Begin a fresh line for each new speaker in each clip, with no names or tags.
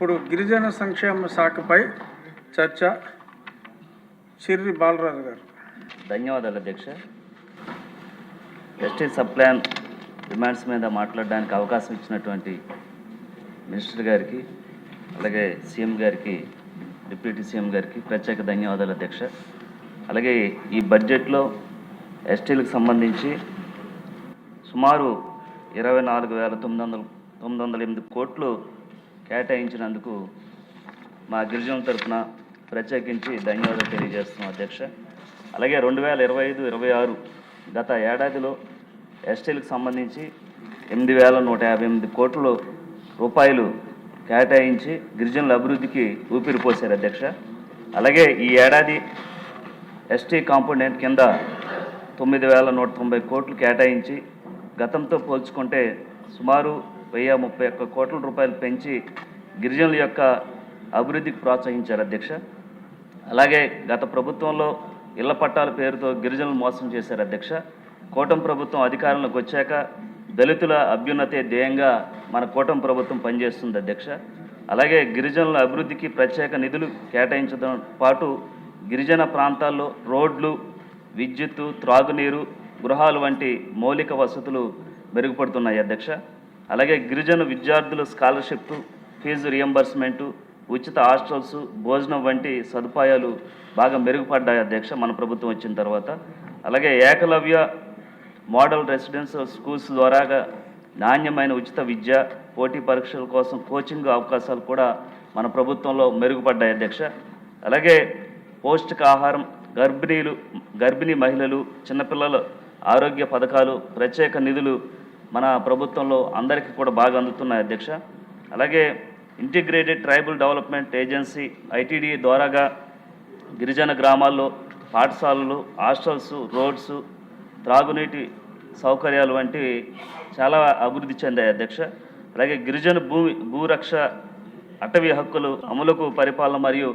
ఇప్పుడు గిరిజన సంక్షేమ శాఖపై చర్చ. చిర్రి బాలరాజు గారు.
ధన్యవాదాలు అధ్యక్ష. ఎస్టీ సబ్ ప్లాన్ డిమాండ్స్ మీద మాట్లాడడానికి అవకాశం ఇచ్చినటువంటి మినిస్టర్ గారికి, అలాగే సీఎం గారికి, డిప్యూటీ సీఎం గారికి ప్రత్యేక ధన్యవాదాలు అధ్యక్ష. అలాగే ఈ బడ్జెట్లో ఎస్టీలకు సంబంధించి సుమారు 24,908 కోట్లు కేటాయించినందుకు మా గిరిజనుల తరఫున ప్రత్యేకించి ధన్యవాదాలు తెలియజేస్తున్నాం అధ్యక్ష. అలాగే 2025-26 గత ఏడాదిలో ఎస్టీలకు సంబంధించి 8,158 కోట్ల రూపాయలు కేటాయించి గిరిజనుల అభివృద్ధికి ఊపిరి పోశారు అధ్యక్ష. అలాగే ఈ ఏడాది ఎస్టీ కాంపోనెంట్ కింద 9,190 కోట్లు కేటాయించి గతంతో పోల్చుకుంటే సుమారు 1,031 కోట్ల రూపాయలు పెంచి గిరిజనుల యొక్క అభివృద్ధికి ప్రోత్సహించారు అధ్యక్ష. అలాగే గత ప్రభుత్వంలో ఇళ్ల పట్టాల పేరుతో గిరిజనులు మోసం చేశారు అధ్యక్ష. కూటమి ప్రభుత్వం అధికారంలోకి వచ్చాక దళితుల అభ్యున్నతే ధ్యేయంగా మన కూటమి ప్రభుత్వం పనిచేస్తుంది అధ్యక్ష. అలాగే గిరిజనుల అభివృద్ధికి ప్రత్యేక నిధులు కేటాయించడం పాటు గిరిజన ప్రాంతాల్లో రోడ్లు, విద్యుత్తు, త్రాగునీరు, గృహాలు వంటి మౌలిక వసతులు మెరుగుపడుతున్నాయి అధ్యక్ష. అలాగే గిరిజన విద్యార్థుల స్కాలర్షిప్, ఫీజు రియంబర్స్మెంటు, ఉచిత హాస్టల్స్, భోజనం వంటి సదుపాయాలు బాగా మెరుగుపడ్డాయి అధ్యక్ష మన ప్రభుత్వం వచ్చిన తర్వాత. అలాగే ఏకలవ్య మోడల్ రెసిడెన్షియల్ స్కూల్స్ ద్వారాగా నాణ్యమైన ఉచిత విద్య, పోటీ పరీక్షల కోసం కోచింగ్ అవకాశాలు కూడా మన ప్రభుత్వంలో మెరుగుపడ్డాయి అధ్యక్ష. అలాగే పౌష్టికాహారం, గర్భిణీ మహిళలు, చిన్నపిల్లల ఆరోగ్య పథకాలు, ప్రత్యేక నిధులు మన ప్రభుత్వంలో అందరికీ కూడా బాగా అందుతున్నాయి అధ్యక్ష. అలాగే integrated tribal development agency ITDA ద్వారాగా గిరిజన గ్రామాల్లో పాఠశాలలు, హాస్టల్స్, రోడ్స్, త్రాగునీటి సౌకర్యాలు వంటివి చాలా అభివృద్ధి చెందాయి అధ్యక్ష. అలాగే గిరిజన భూరక్ష, అటవీ హక్కులు అమలుకు పరిపాలన మరియు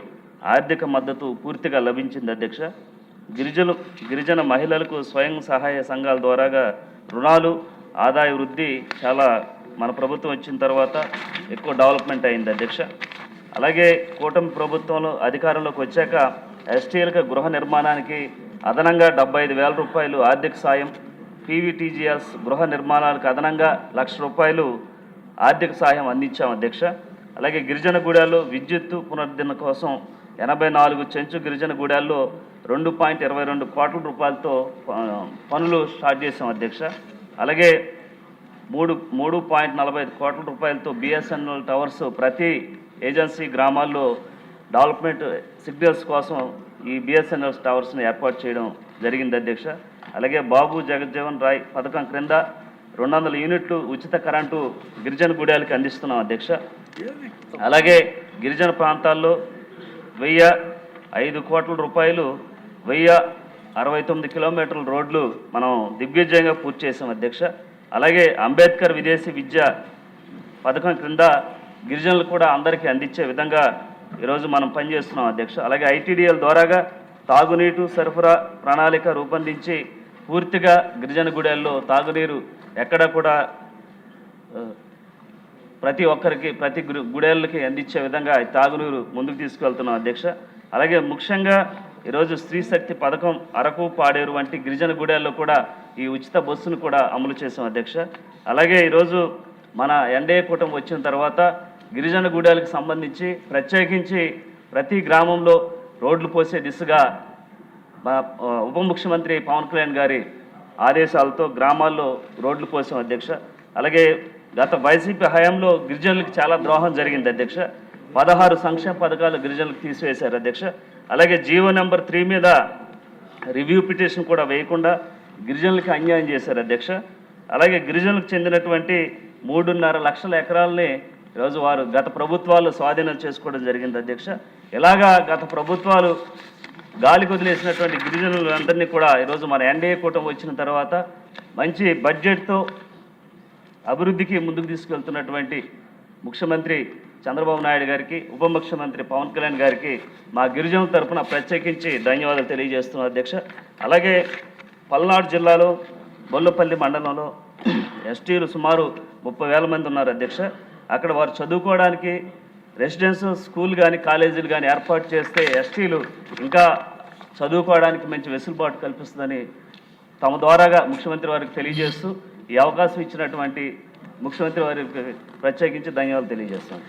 ఆర్థిక మద్దతు పూర్తిగా లభించింది అధ్యక్ష. గిరిజన మహిళలకు స్వయం సహాయ సంఘాల ద్వారాగా రుణాలు, ఆదాయ వృద్ధి చాలా మన ప్రభుత్వం వచ్చిన తర్వాత ఎక్కువ డెవలప్మెంట్ అయింది అధ్యక్ష. అలాగే కూటమి ప్రభుత్వంలో అధికారంలోకి వచ్చాక ఎస్టీలకు గృహ నిర్మాణానికి అదనంగా 75,000 రూపాయలు ఆర్థిక సాయం, PVTGS గృహ నిర్మాణాలకు అదనంగా 1,00,000 రూపాయలు ఆర్థిక సాయం అందించాం అధ్యక్ష. అలాగే గిరిజన గూడాల్లో విద్యుత్తు పునరుద్ధరణ కోసం 84 చెంచు గిరిజన గూడాల్లో 2.22 కోట్ల రూపాయలతో పనులు స్టార్ట్ చేసాం అధ్యక్ష. అలాగే 3.45 కోట్ల రూపాయలతో BSNL టవర్స్ ప్రతి ఏజెన్సీ గ్రామాల్లో డెవలప్మెంట్ సిగ్నల్స్ కోసం ఈ BSNL టవర్స్ని ఏర్పాటు చేయడం జరిగింది అధ్యక్ష. అలాగే బాబు జగజ్జీవన్ రాయ్ పథకం క్రింద 200 యూనిట్లు ఉచిత కరెంటు గిరిజన గూడాలకి అందిస్తున్నాం అధ్యక్ష. అలాగే గిరిజన ప్రాంతాల్లో 1,005 కోట్ల రూపాయలు 1,069 కిలోమీటర్ల రోడ్లు మనం దిగ్విజయంగా పూర్తి చేసాం అధ్యక్ష. అలాగే అంబేద్కర్ విదేశీ విద్య పథకం క్రింద గిరిజనులు కూడా అందరికీ అందించే విధంగా ఈరోజు మనం పనిచేస్తున్నాం అధ్యక్ష. అలాగే ITDL ద్వారాగా తాగునీరు సరఫరా ప్రణాళిక రూపొందించి పూర్తిగా గిరిజన గుడాల్లో తాగునీరు ఎక్కడ కూడా ప్రతి ఒక్కరికి, ప్రతి గుడేళ్ళకి అందించే విధంగా తాగునీరు ముందుకు తీసుకెళ్తున్నాం అధ్యక్ష. అలాగే ముఖ్యంగా ఈరోజు స్త్రీ శక్తి పథకం అరకు, పాడేరు వంటి గిరిజన గుడాల్లో కూడా ఈ ఉచిత బస్సును కూడా అమలు చేసాం అధ్యక్ష. అలాగే ఈరోజు మన NDA కూటమి వచ్చిన తర్వాత గిరిజన గూడాలకు సంబంధించి ప్రత్యేకించి ప్రతి గ్రామంలో రోడ్లు పోసే దిశగా మా ఉప ముఖ్యమంత్రి పవన్ కళ్యాణ్ గారి ఆదేశాలతో గ్రామాల్లో రోడ్లు పోసాం అధ్యక్ష. అలాగే గత వైసీపీ హయాంలో గిరిజనులకు చాలా ద్రోహం జరిగింది అధ్యక్ష. 16 సంక్షేమ పథకాలు గిరిజనులకు తీసివేశారు అధ్యక్ష. అలాగే జీవో నెంబర్ 3 మీద రివ్యూ పిటిషన్ కూడా వేయకుండా గిరిజనులకి అన్యాయం చేశారు అధ్యక్ష. అలాగే గిరిజనులకు చెందినటువంటి 3.5 లక్షల ఎకరాలని ఈరోజు వారు గత ప్రభుత్వాలు స్వాధీనం చేసుకోవడం జరిగింది అధ్యక్ష. ఇలాగా గత ప్రభుత్వాలు గాలి వదిలేసినటువంటి గిరిజనులందరినీ కూడా ఈరోజు మన NDA కూటమి వచ్చిన తర్వాత మంచి బడ్జెట్తో అభివృద్ధికి ముందుకు తీసుకెళ్తున్నటువంటి ముఖ్యమంత్రి చంద్రబాబు నాయుడు గారికి, ఉప ముఖ్యమంత్రి పవన్ కళ్యాణ్ గారికి మా గిరిజనుల తరఫున ప్రత్యేకించి ధన్యవాదాలు తెలియజేస్తున్నాను అధ్యక్ష. అలాగే పల్నాడు జిల్లాలో బొల్లపల్లి మండలంలో ఎస్టీలు సుమారు 30,000 మంది ఉన్నారు అధ్యక్ష. అక్కడ వారు చదువుకోవడానికి రెసిడెన్షియల్ స్కూల్ కానీ కాలేజీలు కానీ ఏర్పాటు చేస్తే ఎస్టీలు ఇంకా చదువుకోవడానికి మంచి వెసులుబాటు కల్పిస్తుందని తమ ద్వారాగా ముఖ్యమంత్రి వారికి తెలియజేస్తూ ఈ అవకాశం ఇచ్చినటువంటి ముఖ్యమంత్రి వారికి ప్రత్యేకించి ధన్యవాదాలు తెలియజేస్తాను.